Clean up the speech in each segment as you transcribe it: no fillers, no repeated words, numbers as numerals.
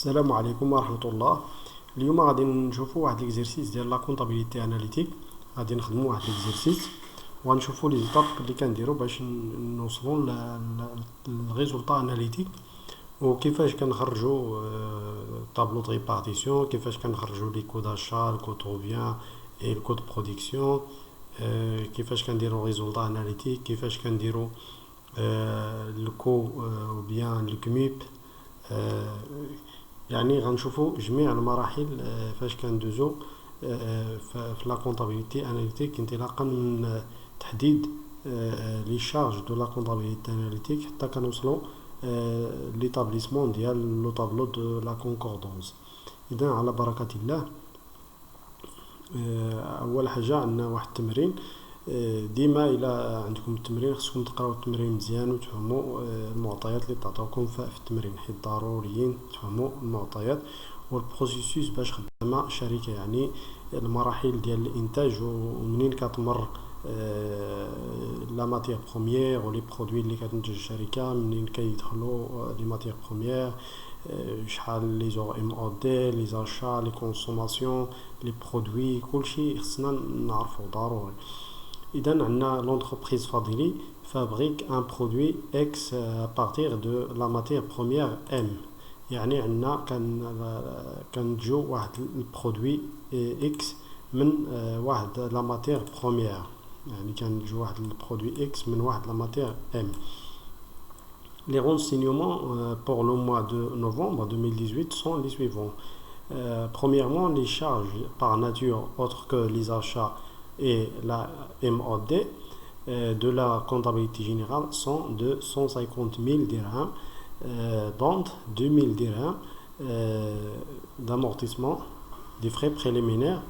السلام عليكم ورحمة الله. اليوم غادي نشوفوا واحد ليكزيرسيس ديال لا كونطابيليتي اناليتيك. غادي نخدموا واحد ليكزيرسيس وغنشوفوا لي زيتاب اللي كنديروا باش نوصلوا للريزولطا اناليتيك، وكيفاش كنخرجوا طابلو دو ريبارتيسيون، كيفاش كنخرجوا لي كود داشا، الكود روفيان اي الكود برودكسيون، كيفاش كنديروا ريزولطا اناليتيك، كيفاش كنديروا الكو او بيان الكميب. يعني غنشوفوا جميع المراحل فاش كندوزو في لا كونطابيليتي اناليتيك انطلاقا من تحديد لي شارج دو لا كونطابيليتي اناليتيك حتى كنوصلوا ليطابليسمون ديال لو طابلو دو لا كونكوردونس. اذا على بركه الله، اول حاجه عندنا واحد التمرين. ديما الى عندكم التمرين خصكم تقراو التمرين مزيان وتفهموا المعطيات اللي تعطوكم في التمرين، حيت ضروريين تفهموا المعطيات والبروسيسوس باش خدامه شركه، يعني المراحل ديال الانتاج ومنين كتمر لا ماتير بروميير ولي برودوي اللي كتنتج الشركه، منين كيدخلوا لي ماتير بروميير، شحال لي زور ام او دي، لي زاشا، لي كونسوماسيون، لي برودوي، كلشي خصنا نعرفو ضروري. إذا عندنا l'entreprise Fadili fabrique un produit X à partir de la matière première M. يعني عندنا كنجو واحد البرودوي X من واحد لا ماتير بروميير، يعني كنجو واحد البرودوي X من واحد لا ماتير M. Les renseignements pour le mois de novembre 2018 sont les suivants. Premièrement, les charges par nature autres que les achats et la MOD de la comptabilité générale sont de 150 000 dirhams, dont 2 000 dirhams d'amortissement des frais préliminaires,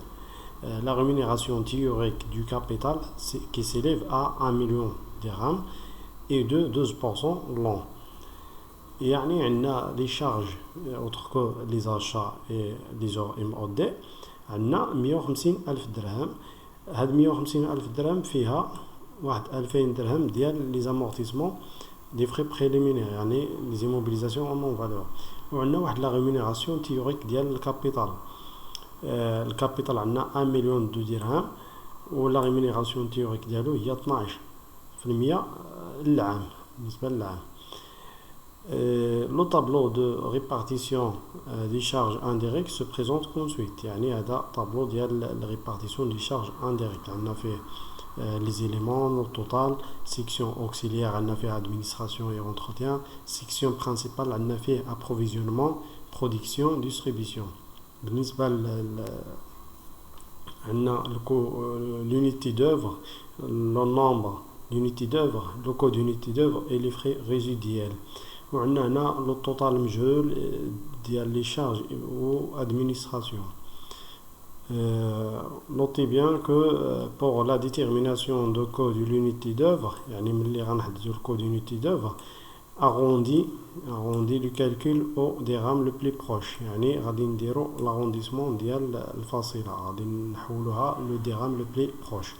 la rémunération théorique du capital qui s'élève à 1 million dirhams et de 12% l'an. يعني عندنا les charges autres que les achats et les MOD عندنا 150 ألف درهم. هاد 150 ألف درهم فيها واحد 2000 درهم ديال لي زامورتيسمون دي فري بريليمينير، يعني لي زيموبيليزاسيون اون نون فالور، وعندنا واحد لا ريمونيراسيون تيوريك ديال الكابيتال. الكابيتال عندنا 1 مليون دو درهم، ولا ريمونيراسيون تيوريك ديالو هي 12% للعام بالنسبه للعام. لو طابلو دو ريبارتيسيون دي شارج انديريكت سو بريزونت كوم سويت، يعني هذا طابلو ديال الريبارتيسيون دي شارج انديريكت. عندنا فيه لي زيليمون توتال، سيكسيون اوكسيليير عندنا فيها ادمينستراسيون اي اونتروتيان، سيكسيون برينسيبال عندنا فيه ابروفيزيونمون برودكسيون ديستريبيسيون. بالنسبه عندنا l'unité d'œuvre, le nombre d'unités d'œuvre, le code d'unité d'œuvre et les frais résiduels. وعندنا هنا لو توتال مجهول ديال لي شارج و administration. Notez bien que pour la détermination de code de l'unité d'œuvre, يعني ملي غنحددو الكود d'unité d'œuvre, arrondi le calcul au dirham le plus proche، يعني غادي نديرو l'arrondissement ديال الفاصلة، غادي نحولوها le dirham le plus proche.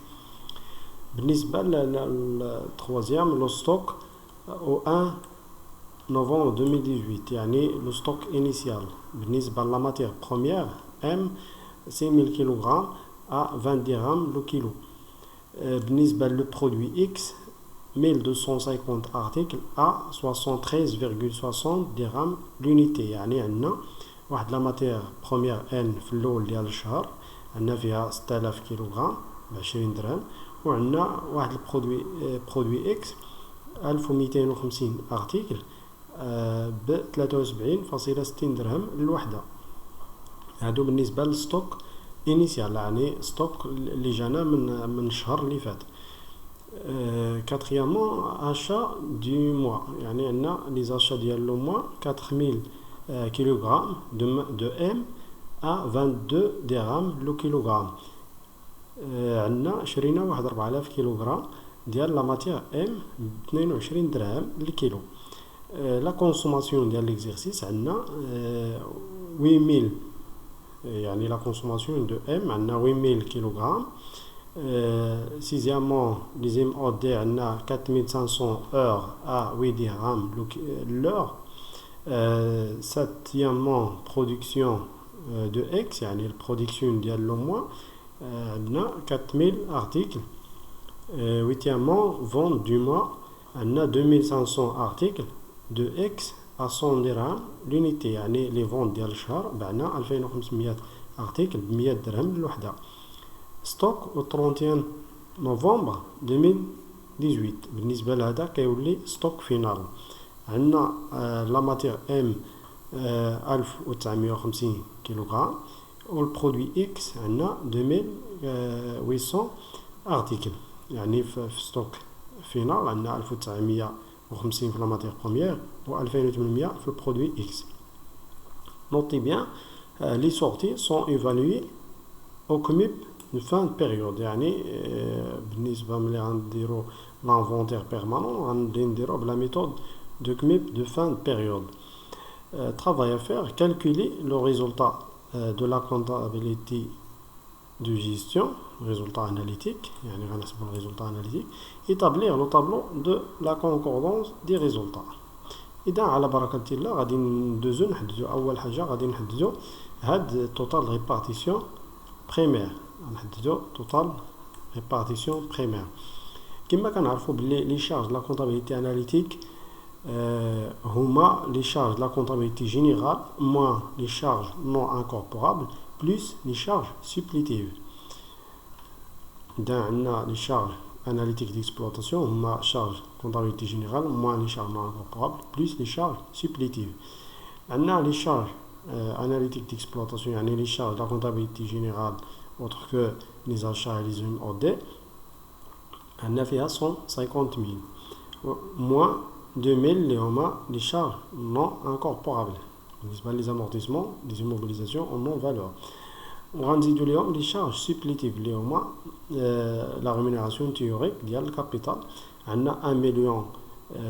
بالنسبة للتروازيام لو ستوك au 1 novembre 2018، يعني لو ستوك انيسيال بالنسبة لا ماتير بروميير M 6000 كيلوغرام à 20 dirhams le kilo. بالنسبة لو برودوي X 1250 articles à 73,60 dirhams l'unité، يعني عندنا واحد لا ماتير بروميير N في الاول ديال الشهر عندنا فيها 6000 كيلوغرام ب 20 درهم، وعندنا واحد البرودوي X 1250 articles ب 73.60 درهم الوحده. هادو بالنسبه للستوك انيسيال، يعني ستوك اللي جانا من الشهر اللي فات. كاتريامون اشا دو موا، يعني عندنا لي زاشا ديال لو موا 4000 كيلوغرام دو ام à 22 درهم لو كيلوغرام. عندنا شرينا واحد 4000 كيلوغرام ديال لا ماتير ام ب 22 درهم للكيلو. لا كونسوماسيون ديال ليكزيرسيس عندنا 8000، يعني لا كونسوماسيون دو ام عندنا 8000 كيلوغرام. سيزيامون لي زيم او دي عندنا 4500 اور à 8 درهم l'heure. 7e production de X, يعني البرودكسيون ديال لو موا عندنا 4000 articles. 8e vente du mois عندنا 2500 articles de X à 100 درهم l'unité, يعني لي فونت ديال الشهر بعنا 2500 articles ب 100 درهم الوحده. ستوك au 31 نوفمبر 2018 بالنسبه لهذا كيولي ستوك فينال. عندنا لا ماتير ام 1950 كيلوغرام والبرودوي اكس عندنا 2800 ارتيكل، يعني في ستوك فينال عندنا 1950 في لا ماتير بروميير و 2800 في البرودوي اكس. نوتي بيان لي سورتي سون ايفالوي او كوميب دو فان بيريود، يعني بالنسبه ملي غنديرو لانفونتير بيرمانون غادي نديرو بلا ميثود de CMIP de fin de période. Travail à faire, calculer le résultat de la comptabilité de gestion, résultat analytique, يعني غنحسبوا le résultat analytique, établir le tableau de la concordance des résultats. إذا على بركة الله غادي ندوزو نحددو أول حاجة غادي نحددو هاد total répartition primaire، نحددو total répartition primaire. كما كنعرفوا بلي لي شارج لا comptabilité analytique هما les charges de la comptabilité générale moins les charges non incorporables plus les charges supplétives. Dans les charges analytiques d'exploitation هما charges comptabilité générale moins les charges non incorporables plus les charges supplétives. عندنا les charges analytiques d'exploitation يعني les charges de la comptabilité générale autres que les achats et les OD عندنا فيها 150 000 moins 2000 اللي هما لي شارج نون انكوربورابل بالنسبه لي زامورتيسمون لي زيموبيليزاسيون اون نون فالور. وغنزيدو ليهم لي شارج سوبليتيف اللي هما لا ريمونيراسيون تيوريك ديال الكابيتال. عندنا 1 مليون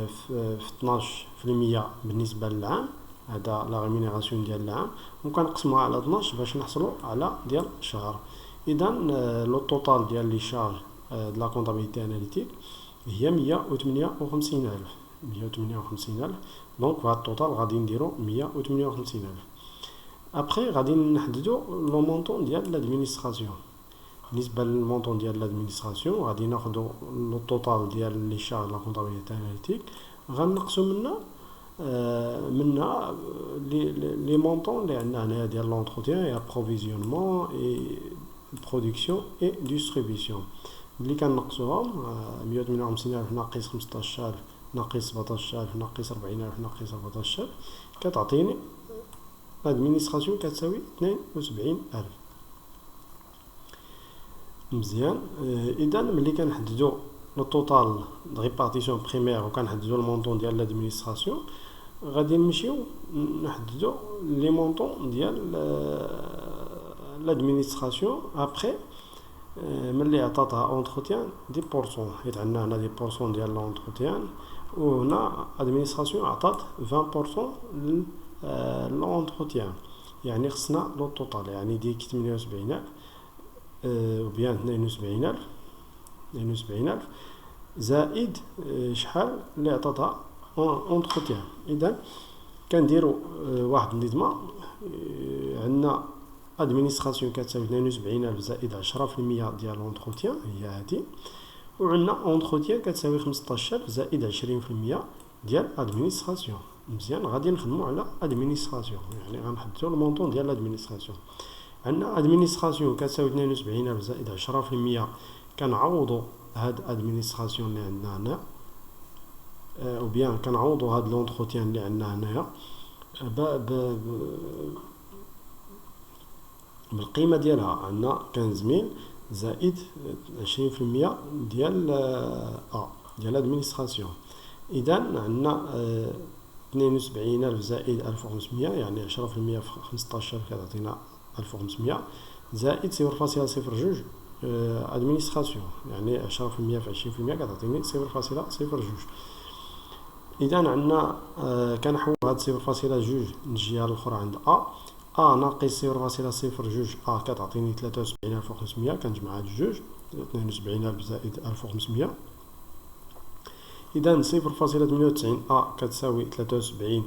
في 12% بالنسبه للعام، هذا لا ريمونيراسيون ديال العام، وكنقسموها على 12 باش نحصلوا على ديال الشهر. اذا لو توتال ديال لي شارج د لا كونطابيليتي اناليتيك هي 158000. دونك في هاد التوتال غادي نديرو 158000. ابخي غادي نحددو لو مونطون ديال لادمينستراسيون. بالنسبه للمونطون ديال لادمينستراسيون غادي ناخدو لو توتال ديال لي شارج لا كونطابيليتي اناليتيك غنقسو منها لي مونطون اللي عندنا هنايا ديال لونتروتيان يا بروفيزيونمون اي برودكسيون اي ديستريبيسيون. اللي كنقصوهم 158000 ناقص 15000 ناقص 17000 ناقص 40000 ناقص 14000 كتعطيني لادمينستراسيون كتساوي 72000. مزيان. اذا ملي كنحددو لو توتال ريبارتيسيون بريمير وكنحددو المونطون ديال لادمينستراسيون غادي نمشيو نحددو لي مونطون ديال لادمينستراسيون ابخي ملي عطاتها اونتروتيان دي بورسون، حيت عندنا هنا دي بورسون ديال لونتروتيان وهنا ادمينستراسيون عطات 20% لونتروتيان، يعني خصنا لو توتال يعني ديك 78000 وبيان 72000 زائد شحال اللي عطاتها اونتروتيان. اذا كنديروا واحد النظام عندنا ادمينستراسيون كتساوي 72000 زائد 10% ديال لونتروتيان هي هادي، وعندنا اونتروتيان كتساوي 15000 زائد 20% ديال ادمينستراسيون. مزيان. غادي نخدموا على ادمينستراسيون، يعني غنحددوا المونطون ديال الادمينستراسيون. عندنا ادمينستراسيون كتساوي 72000 زائد 10%، كنعوضوا هاد ادمينستراسيون اللي عندنا هنا وبيان كنعوضوا هاد لونتروتيان اللي عندنا هنايا بالقيمه ديالها. عندنا 15000 زائد 20% ديال ديال الادمينستراسيون. اذا عندنا 72000 زائد 1500 يعني 10% في 15000 كتعطينا 1500 زائد 0.02 ادمينستراسيون، يعني 10% في 20% كتعطيني 0.02. اذا عندنا كنحول هاد 0.02 نجيها الاخرى عند ناقص 0.02 كتعطيني 73500، كنجمع هاد الجوج 72000 زائد 1500. اذا 0.98 كتساوي 73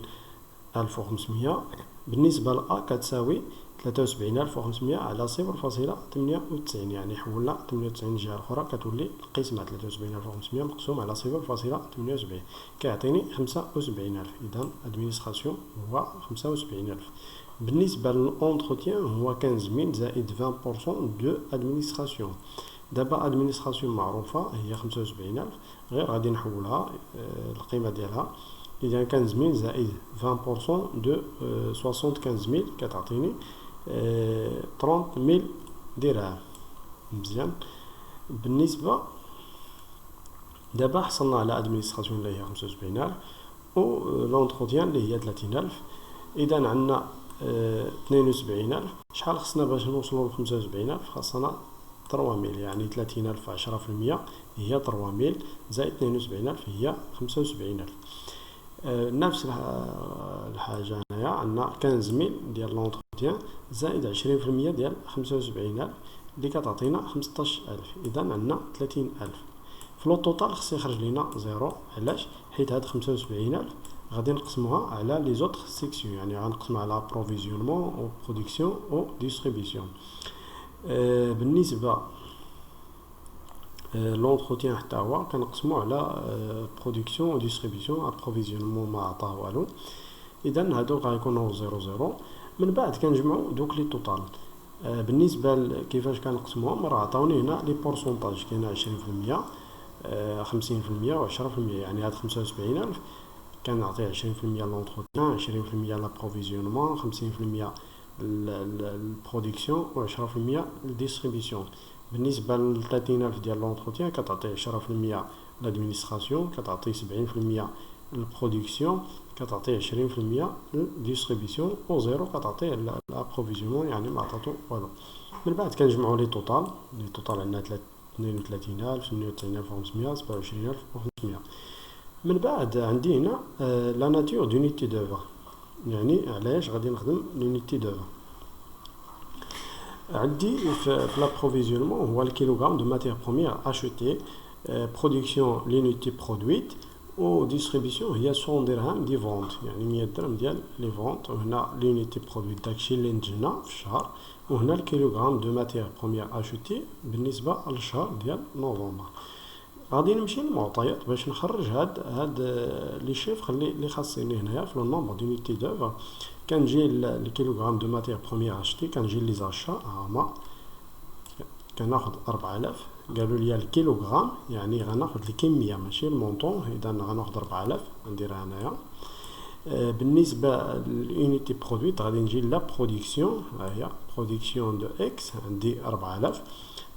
1500. بالنسبة ل A كتساوي 73500 على 0.98، يعني حولنا 98 الجهة الأخرى كتولي القسمة 73500 مقسوم على 0.78 كيعطيني 75000. إذا أدمينستراسيون هو 75000. بالنسبة للأونتروتيان هو 15000 زائد 20% دو أدمينستراسيون. دابا أدمينستراسيون معروفة هي 75000، غير غادي نحولها القيمة ديالها. إذا 15000 زائد 20% دو 75000 كتعطيني 30000 درهم. مزيان. بالنسبة دابا حصلنا على أدمينستراسيون اللي هي 75000 و لونتروتيان اللي هي 30000. إذا عندنا 72000. شحال خصنا باش نوصلوا ل 75000؟ خاصنا 3000، يعني 30000 10% هي 3000 زائد 72000 هي 75000. نفس الحاجة هنايا عندنا 15000 ديال لونتروتيان زائد 20% ديال 75000 اللي كتعطينا 15000. إذا عندنا 30000. في لو توتال خص يخرج لينا زيرو. علاش؟ حيت هاد 75000 غادي نقسموها على لي زوطر سيكسيون، يعني غنقسمها على بروفيزيونمون و برودكسيون و ديستريبيسيون. بالنسبة لونتروتيان حتى هو كنقسمو على برودكسيون و ديستريبيسيون. ابروفيزيونمون ما عطاه والو. اذا هادو غيكونوا 0 من بعد كنجمعوا دوك لي توتال. بالنسبه كيفاش كنقسموهم راه عطاوني هنا لي بورسونتاج، كاين 20% 50% و 10%. يعني هاد 75000 كنعطيه 20% لونتروتيان، 20% لابروفيزيونمون، 50% البرودكسيون و 10% للديستريبيسيون. بالنسبة ل 30000 ديال لونتروتيان كتعطي 10% لادمينستراسيون، كتعطي 70% للبرودكسيون، كتعطي 20% للديستريبيسيون و زيرو كتعطي لابروفيزيونمون، يعني ما عطاتو والو. من بعد كنجمعوا لي توتال عندنا 32000 98500 27500. من بعد عندي هنا لا ناتور دونيتي دوفر، يعني علاش غادي نخدم لونيتي دوفر. عندي في l'approvisionnement هو الكيلوغرام دو ماتير بروميير اشوتي، برودكسيون لونيتي برودويت، و ديستريبيسيون هي 100 درهم دي فونت، يعني 100 درهم ديال لي فونت. وهنا لونيتي برودويت داكشي اللي نتجنا في الشهر، وهنا الكيلوغرام دو ماتير بروميير اشوتي بالنسبة للشهر ديال نوفمبر. غادي نمشي للمعطيات باش نخرج هاد لي شيفر اللي خاصيني هنايا في لو نومبر دونيتي دوفر. كنجي الكيلوغرام دو ماتير بروميير اشتي، كنجي لي زاشا هما كناخد 4000. قالوا لي الكيلوغرام يعني غناخد الكميه ماشي المونطون، اذا غناخد 4000 نديرها هنايا. بالنسبه للونيتي برودويت غادي نجي لا برودكسيون، ها هي برودكسيون دو اكس عندي 4000.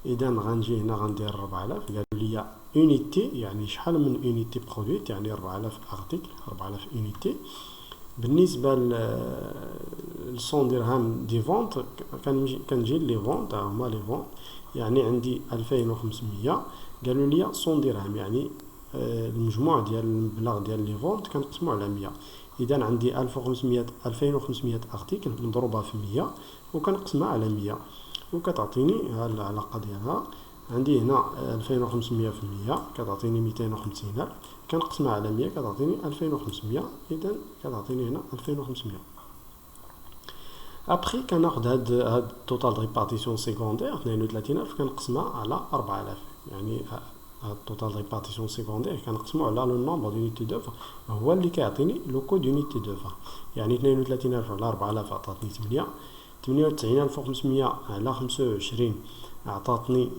اذا غنجي هنا غندير 4000. قالوا لي يونيتي يعني شحال من يونيتي برودويت، يعني 4000 ارتيكل 4000 يونيتي. بالنسبه ل 100 درهم دي فونت كنجي لي فونت، هما لي فونت يعني عندي 2500. قالوا لي 100 درهم يعني المجموع ديال المبلغ ديال لي فونت كنقسمو على 100. اذا عندي 2500 ارتيكل مضروبه في 100 وكنقسمها على 100 وكتعطيني ها العلاقه ديالها. عندي هنا 2500 في 100 كتعطيني 250000، كنقسمها على 100 كتعطيني 2500. اذا كتعطيني هنا 2500. ابخي كناخد هاد توتال ريبارتيسيون سيكوندير 32000 كنقسمها على 4000، يعني هاد توتال ريبارتيسيون سيكوندير كنقسمو على لو نومبر دونيتي دوفر، هو اللي كيعطيني لو كو دونيتي دوفر. يعني 32000 على 4000 عطاتني 8. 98500 على 25 عطاتني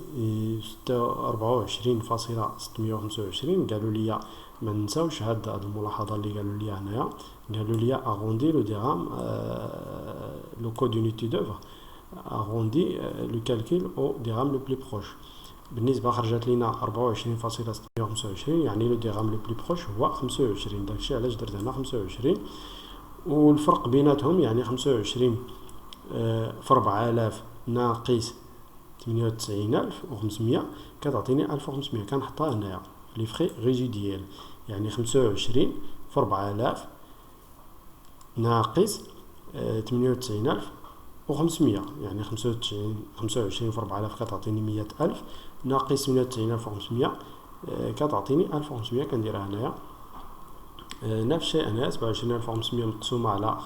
24.625. قالوا لي ما ننساوش هاد الملاحظه اللي قالوا لي هنايا. قالوا لي اغوندي لو ديغام لو كود يونيتي دوفر، اغوندي لو كالكول او ديغام لو بلي بروش. بالنسبه خرجت لينا 24.625، يعني لو ديغام لو بلي بروش هو 25. داكشي علاش درت هنا 25. والفرق بيناتهم يعني 25 في 4000 ناقص 98500 كتعطيني 1500. كنحطها هنايا لي فري ريزيديال، يعني 25 في 4000 ناقص 98500، يعني 25 في 4000 كتعطيني 100000 ناقص 98500 كتعطيني 1500. كنديرها هنايا نفس الشيء هنا 27500 مقسومة على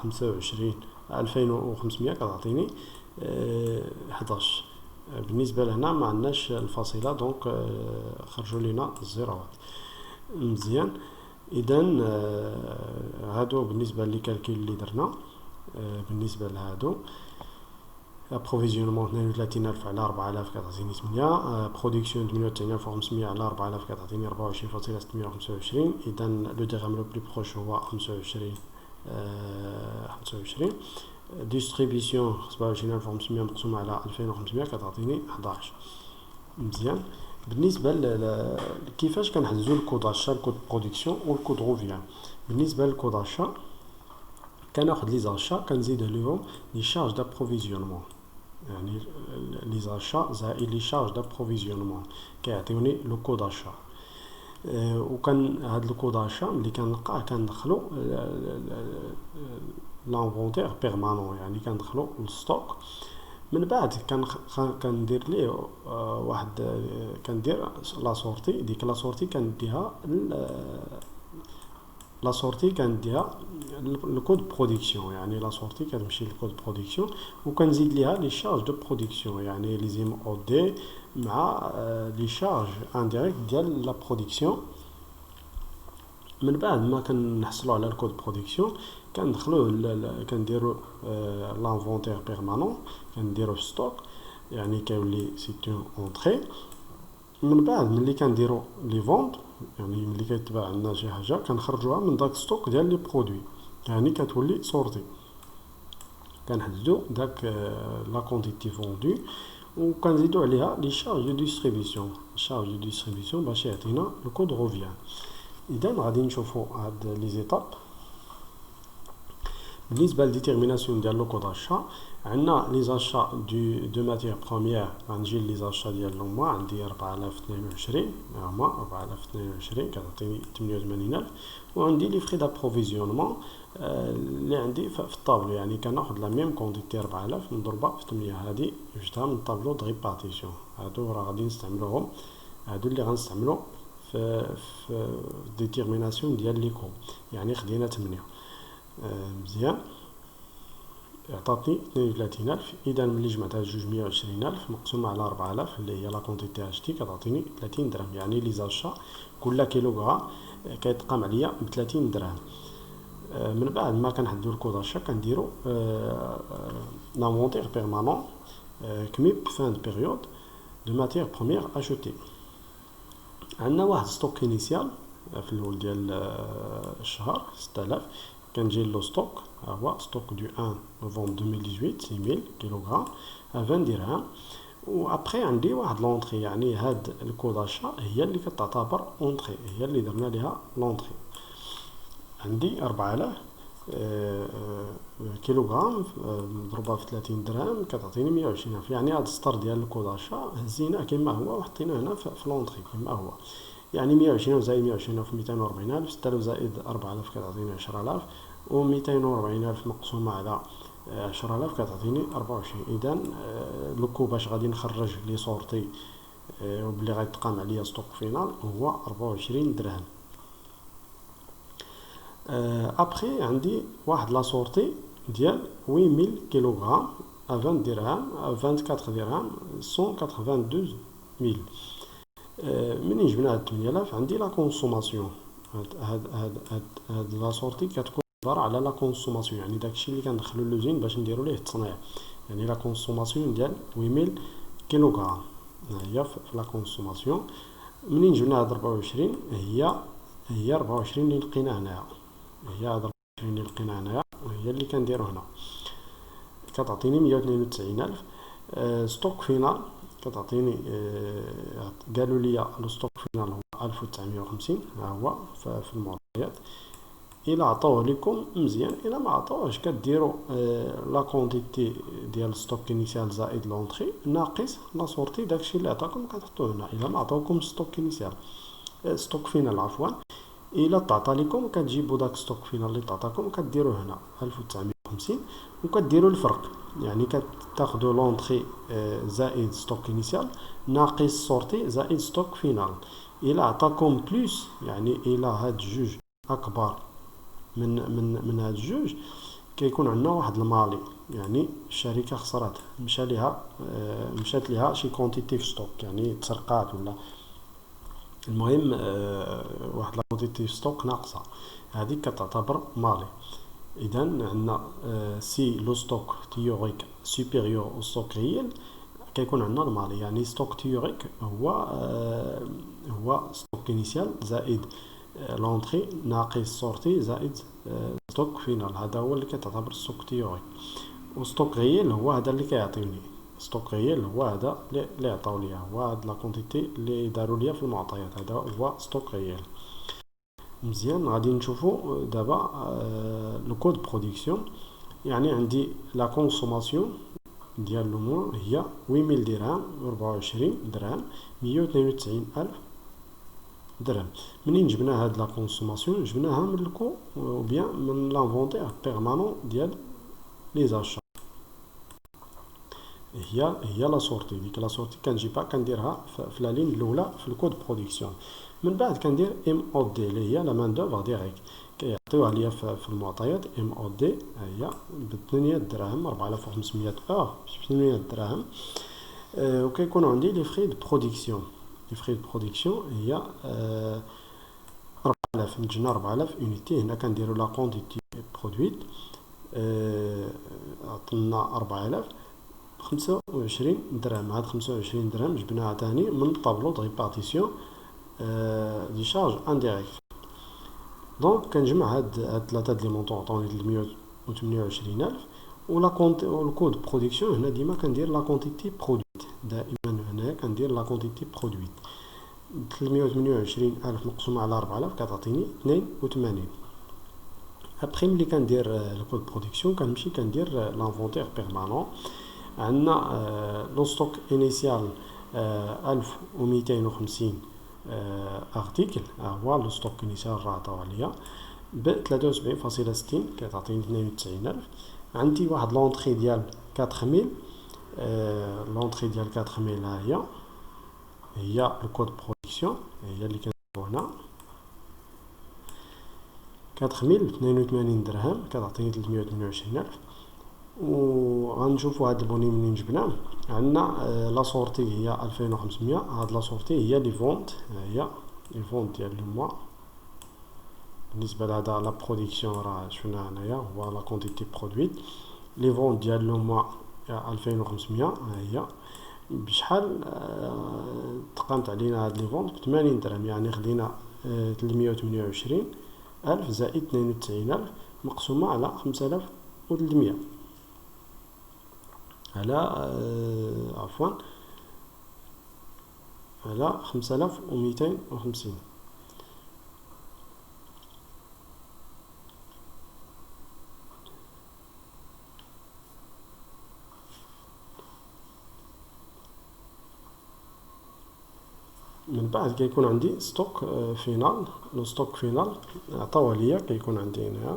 2500 كتعطيني 11. بالنسبة لهنا ما عندناش الفاصلة دونك خرجوا لنا الزيروات. مزيان. اذا هادو بالنسبة للكالكيل اللي درنا. بالنسبة لهادو ابروفيزيونمون 32000 على 4000 كتعطيني 8. برودكسيون 98500 على 4000 كتعطيني 24.625. اذا لو ديغام لو بلو بروش هو 25. ديستريبيسيون 27500 مقسومة على 2500 كتعطيني 11. مزيان. بالنسبة كيفاش كنحددو الكود اشا الكود برودكسيون والكود روفيان. بالنسبة للكود اشا كناخد لي زاشا كنزيد ليهم لي شارج دابروفيزيونمون، يعني لي زاشا زائد لي شارج دابروفيزيونمون كيعطيوني لو كود اشا. وكان هاد الكود اشا ملي كنلقاه كندخلو لانفونتير بيرمانون، يعني كندخلو للستوك. من بعد كندير ليه واحد كندير لا سورتي. ديك لا سورتي كنديها لا سورتي كنديها الكود برودكسيون، يعني لا سورتي كتمشي للكود برودكسيون وكنزيد ليها لي شارج دو برودكسيون، يعني لي زيم او دي مع لي شارج انديريكت ديال لا برودكسيون. من بعد ما كنحصلوا على الكود برودكسيون كندخلوه كنديروا لانفونتير بيرمانون، كنديروا في ستوك، يعني كيولي سيت اونطري. من بعد ملي كنديروا لي فونت، يعني ملي كيتباع عندنا شي حاجه كنخرجوها من داك ستوك ديال لي برودوي، يعني كتولي سورتي. كنحددوا داك لا كونتيتي فوندو وكنزيدوا عليها لي شارج دو ديستريبيسيون، شارج دو ديستريبيسيون باش يعطينا الكود روفيان. اذا غادي نشوفوا هاد لي زيتاب. بالنسبه للديتيرميناسيون ديال لو كود اشا عندنا لي زاشا دو ماتيير بروميير. غنجي لي زاشا ديالهم عندي 4022 هما 4022 كتعطيني 88,000. وعندي لي فري دابروفيزيونمون اللي عندي في الطابلو، يعني كناخذ لا ميم كونتيتي 4000 نضربها في 8. هذه جبتها من الطابلو د ريبارتيسيون. هادو راه غادي نستعملوهم، هادو اللي غنستعملو في ديتيرميناسيون ديال لي كو، يعني خدينا 8. مزيان. عطاتني 32,000. اذا ملي جمعتها جوج 120,000 مقسومه على 4000 اللي هي لا كونتيتي اشتي كتعطيني 30 درهم، يعني لي زاشا كل كيلوغرام كيتقام عليا ب 30 درهم. من بعد ما كنحددو الكود اشا كنديرو لانفونتير بيرمانون كميب فان بيريود دو ماتيير بروميير اشوتي. عندنا واحد ستوك انيسيال في الاول ديال الشهر 6000. كنجي لو ستوك، ها هو ستوك دو 1 نوفمبر 2018 6000 كيلوغرام 20 درهم. و ابري عندي واحد لونطري، يعني هاد الكود اشا هي اللي كتعتبر اونطري، هي اللي درنا ليها لونطري. عندي 4000 كيلوغرام مضروبه في 30 درهم كتعطيني 120,000. يعني هاد السطر ديال الكود اشا هزيناه كما هو وحطيناه هنا في لونطري كما هو، يعني 120 زائد 120,000 240,000. 6000 زائد 4000 كتعطيني 10,000، و 240,000 مقسومة على 10,000 كتعطيني 24. إذا لوكو باش غادي نخرج لي سورتي وبلي غيتقام عليا ستوك فينال هو 24 درهم. ابخي عندي واحد لا سورتي ديال 8000 كيلوغرام 20 درهم 24 درهم 192,000. منين جبنا هاد 8000 عندي لا كونسوماسيون. هاد لا سورتي كتكون عباره على لا كونسوماسيون، يعني داكشي اللي كندخلو لوزين باش نديرو ليه التصنيع، يعني لا كونسوماسيون ديال 8000 كيلوغرام هي في لا كونسوماسيون. منين جبنا هاد 24 هي 24 اللي لقينا هنايا، هي هاد 24 اللي لقينا هنايا هي اللي كنديرو هنا كتعطيني 192,000. ستوك فينال كتعطيني قالوا لي لو ستوك فينال هو 1950. ها هو في المعطيات. الى عطوه لكم مزيان، الى ما عطوهش كديروا لا كونتيتي ديال ستوك انيسيال زائد لونطري ناقص لا سورتي داكشي اللي عطاكم كتحطوه هنا. الى ما عطاوكم ستوك انيسيال ستوك فينال عفوا، الى تعطى لكم كتجيبوا داك ستوك فينال اللي تعطاكم كديروه هنا 1950 وكديروا الفرق، يعني كتاخذوا لونطري زائد ستوك انيسيال ناقص سورتي زائد ستوك فينال. الى عطاكم بلوس، يعني الى هاد جوج اكبر من هاد الجوج كيكون عندنا واحد المالي، يعني الشركه خسرات، مشات ليها شي كونتيتي في ستوك، يعني تسرقات ولا المهم واحد لا كونتيتي في ستوك ناقصه، هذيك كتعتبر مالي. اذا عندنا سي لو ستوك تيوريك سوبيريور او ستوك ريال كيكون عندنا المالي، يعني ستوك تيوريك هو ستوك انيسيال زائد لونطري ناقص سورتي زائد ستوك فينال، هذا هو اللي كتعتبر ستوك تيوريك. وستوك ريال هو هذا اللي كيعطيوني، ستوك ريال هو هذا اللي عطاو ليا، هو هاد لا كونتيتي اللي داروا ليا في المعطيات، هذا هو ستوك ريال. مزيان، غادي نشوفوا دابا لو كود برودكسيون. يعني عندي لا كونسوماسيون ديال لو موا هي 8000 درهم، 24 درهم، 192 الف درهم. منين جبنا هاد لا كونسوماسيون؟ جبناها من الكو او بيان من لانفونتير بيرمانون ديال لي زاشا، هي لا سورتي. ديك لا سورتي كنجيبها كنديرها في لا لين الاولى في الكود برودكسيون. من بعد كندير ام او دي اللي هي لا مان دوفر ديريكت، كيعطيوها ليا في المعطيات. ام او دي هي ب 8 دراهم، 4500 اور ب 8 دراهم. وكيكون عندي لي فري دو برودكسيون. لي فري دو برودكسيون هي 4000، نتجنا 4000 اونيتي. هنا كنديروا لا كونتيتي برودويت، عطلنا 4000 25 درهم. هاد 25 درهم جبناها تاني من الطابلو د ريبارتيسيون دي شارج انديريكت. دونك كنجمع هاد ثلاثه لي مونطون عطوني 328000. والكود برودكسيون هنا ديما كندير لا كونتيتي برودويت، دائما هنا كندير لا كونتيتي برودويت. 328000 مقسومه على 4000 كتعطيني 82. ابخي ملي كندير الكود برودكسيون كنمشي كندير لانفونتير بيرمانون. عندنا لو ستوك انيسيال 1250 ارتيكل، هو لو ستوك انيسيال راه عطاو عليا ب 73.60 كتعطيني 92000. عندي واحد لونطري ديال 4000، لونطري ديال 4000 ها هي الكود برودكسيون، هي اللي كنديرو هنا 4000 82 درهم كتعطيني 328000. وغنشوفوا هاد البوني منين جبناه. عندنا لا سورتي هي 2500، هاد لا سورتي هي لي فونت، هي لي فونت ديال لو موا. بالنسبه لهذا لا برودكسيون راه شفنا هنايا هو لا كونتيتي برودويت. لي فونت ديال لو موا 2500 هي بشحال تقامت علينا هاد لي فونت ب 80 درهم، يعني خدينا 328 الف زائد 92 الف مقسومه على 5300 على عفوا على 5250. من بعد كيكون عندي ستوك فينال. لو ستوك فينال عطاوه ليا كيكون عندي هنا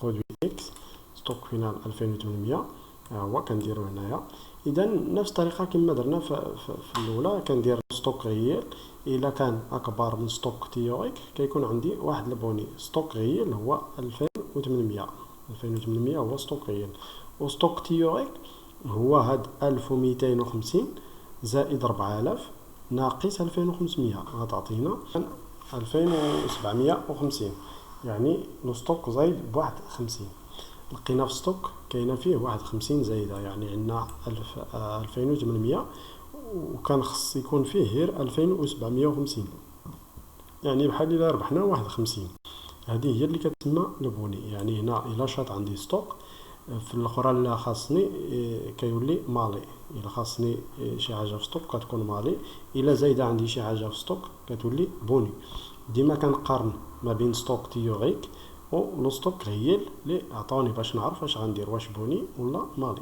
برودوي اكس ستوك فينال 2800 هو كنديرو هنايا. اذا نفس الطريقه كما درنا في الاولى كندير ستوك ريال. الا كان اكبر من ستوك تيوريك كيكون عندي واحد البوني ستوك ريال هو 2800 هو ستوك ريال. وستوك تيوريك هو هاد 1250 زائد 4000 ناقص 2500 غتعطينا 2750، يعني لو ستوك زايد بواحد 50. لقينا في ستوك كاينه فيه واحد 50 زايده، يعني عندنا 2800 وكان خص يكون فيه غير 2750، يعني بحال الا ربحنا واحد 50. هذه هي اللي كتسمى البوني. يعني هنا الا شاط عندي ستوك في الاخرى اللي خاصني كيولي مالي. الا خاصني شي حاجه في ستوك كتكون مالي، الا زايده عندي شي حاجه في ستوك كتولي بوني. ديما كنقارن ما بين ستوك تيوريك و لو ستوك ريال اللي عطاوني باش نعرف واش غندير، واش بوني ولا مالي.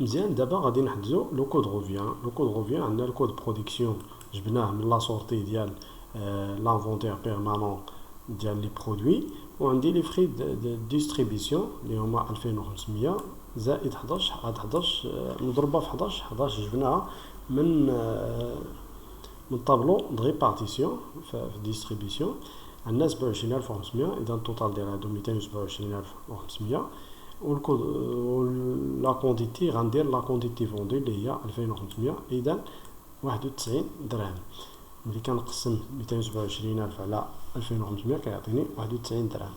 مزيان، دابا غادي نحددو لو كود روفيان. لو كود روفيان عندنا الكود برودكسيون جبناه من لا سورتي ديال لانفونتير بيرمانون ديال لي برودوي، وعندي لي فري دو ديستريبيسيون اللي هما 2500 زائد 11. هاد 11 مضروبه في 11 جبناها من طابلو د ريبارتيسيون في ديستريبيسيون. عندنا 27500. اذا التوتال ديال هادو 227500. و لا كونتيتي غندير لا كونتيتي فوندي اللي هي 2500. اذا 91 درهم. ملي كنقسم 227000 على 2500 كيعطيني 91 درهم.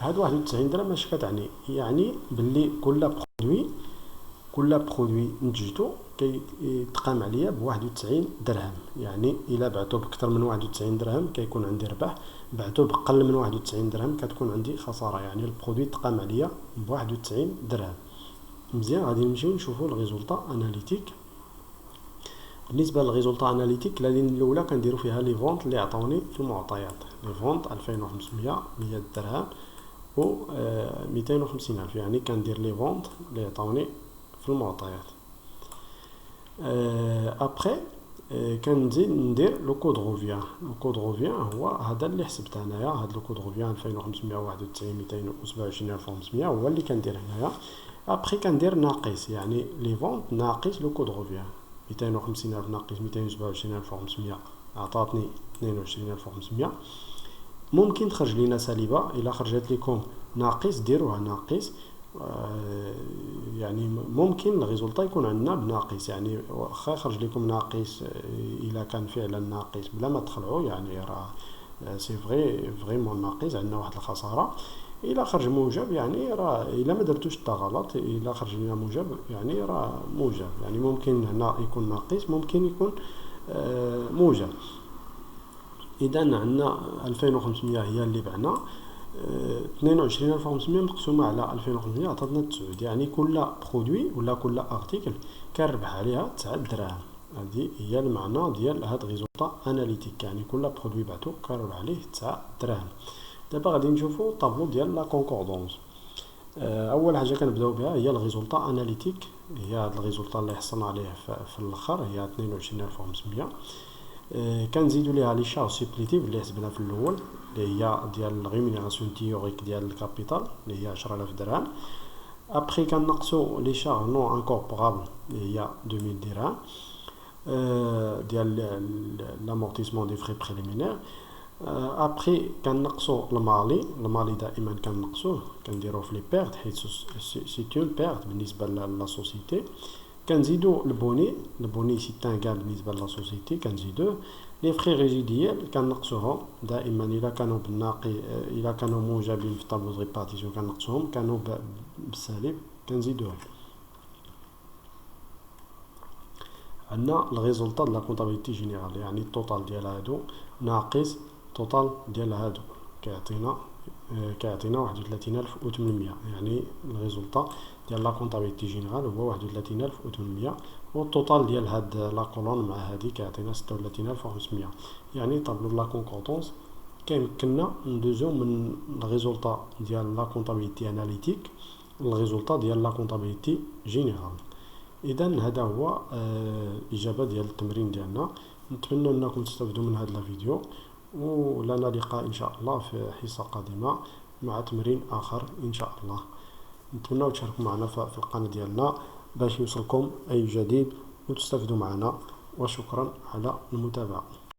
هاد 91 درهم اش كتعني؟ يعني باللي كل برودوي نتجتو كيتقام عليا ب 91 درهم. يعني الا بعتو بكثر من 91 درهم كيكون عندي ربح، بعتو بقل من 91 درهم كتكون عندي خساره. يعني البرودوي تقام عليا ب 91 درهم. مزيان، غادي نمشيو نشوفوا الريزولطا اناليتيك. بالنسبه للريزولطا اناليتيك اللاين الاولى كنديروا فيها لي فونت اللي عطاوني في المعطيات. لي فونت 2500 100 درهم و 250000. يعني كندير لي فونت اللي عطاوني في المعطيات. ابري كنزيد ندير لو كود روفيان. لو كود روفيان هو هذا اللي حسبت انايا. هذا لو كود روفيان 2591 227500 هو اللي كندير هنايا. ابري كندير ناقص، يعني لي فونت ناقص لو كود روفيان. 250000 ناقص 227500 عطاتني 22500. ممكن تخرج لينا سالبه، الا خرجت لكم ناقص ديروها ناقص. يعني ممكن الريزولطا يكون عندنا بناقص، يعني واخا يخرج لكم ناقص الا كان فعلا ناقص بلا ما تخلعوا، يعني راه سي فريمون ناقص، عندنا واحد الخساره. الا خرج موجب يعني راه الا ما درتوش حتى غلط، الا خرج لنا موجب يعني راه موجب. يعني ممكن هنا يكون ناقص، ممكن يكون موجب. اذا عندنا 2500 هي اللي بعنا. 22500 مقسومه على 2500 عطاتنا 9. يعني كل برودوي ولا كل ارتيكل كنربح عليها 9 دراهم. هذه هي المعنى ديال هاد ريزولطا اناليتيك. يعني كل برودوي بعتو كنربح عليه 9 دراهم. دابا غادي نشوفوا الطابلو ديال لا كونكوردونس. اول حاجه كنبداو بها هي الريزولطا اناليتيك. هي هاد الريزولطا اللي حصلنا عليه في الاخر هي 22500. كنزيدوا ليها لي شارج سوبليتيف اللي حسبنا في الاول اللي هي ديال ريمونيراسيون تيوريك ديال الكابيتال اللي هي 10000 درهم. ابري كنقصوا لي شارج نون انكوربورابل اللي هي 2000 درهم ديال لامورتيسمون دي فري بريليمينير. ابري كنقصوا المالي دائما كنقصوه كنديروه في لي بيرت حيت سي اون بيرت بالنسبه لا سوسيتي. كنزيدو البوني سي ان كان بالنسبه لا سوسيتي كنزيدوه. لي فري ريزيديال كنقصوهم دائما الا كانوا بالناقي، الا كانوا موجبين في طابلو دو ريبارتيسيون كنقصوهم، كانوا بالسالب كنزيدوهم. عندنا الريزولطا د لا كونطابيليتي جينيرال، يعني التوتال ديال هادو ناقص التوتال ديال هادو كيعطينا 31800. يعني الريزولطا ديال لا كونطابيليتي جينيرال هو 31800 والتوتال ديال هاد لا كولون مع هادي كيعطينا 36500. يعني طابلو لا كونكوردونس كيمكننا ندوزو من الريزولطا ديال لا كونطابيليتي اناليتيك للريزولطا ديال لا كونطابيليتي جينيرال. اذا هذا هو الاجابه ديال التمرين ديالنا. نتمنى انكم تستافدوا من هذا الفيديو، ولنا لقاء ان شاء الله في حصه قادمه مع تمرين اخر ان شاء الله. نتمنى تشاركوا معنا في القناه ديالنا باش يوصلكم اي جديد وتستافدوا معنا، وشكرا على المتابعه.